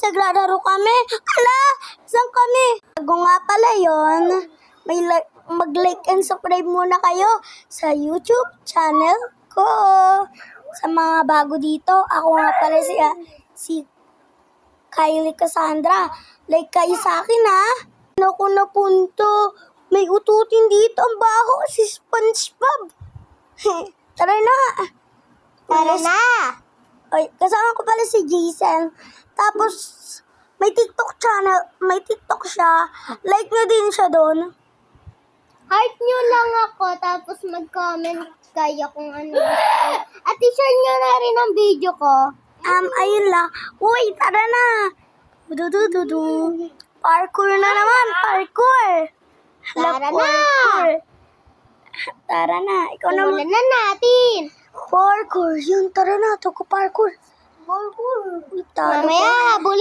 naglalaro kami. Ala, saan kami? Bago nga pala yun, mag-like and subscribe muna kayo sa YouTube channel ko. Sa mga bago dito, ako nga pala si Kylie Cassandra. Like kayo sa akin, ha? Ano ko na punto? May ututin dito. Ang baho si SpongeBob. Tara na. Tara na! Ay, kasama ko pala si Jason. Tapos, may TikTok channel. May TikTok siya. Like nyo din siya doon. Heart nyo lang ako, tapos mag-comment kayo kung ano gusto. At i-share nyo na rin ang video ko. Ayun lang. Uy, tara na. Du. Parkour na naman. Parkour. Tara na. Tara na. Ikaw naman. Simulan na natin. Parkour. Yun, tara na. Ito ko parkour. Parkour. Tara Mamaya, habulin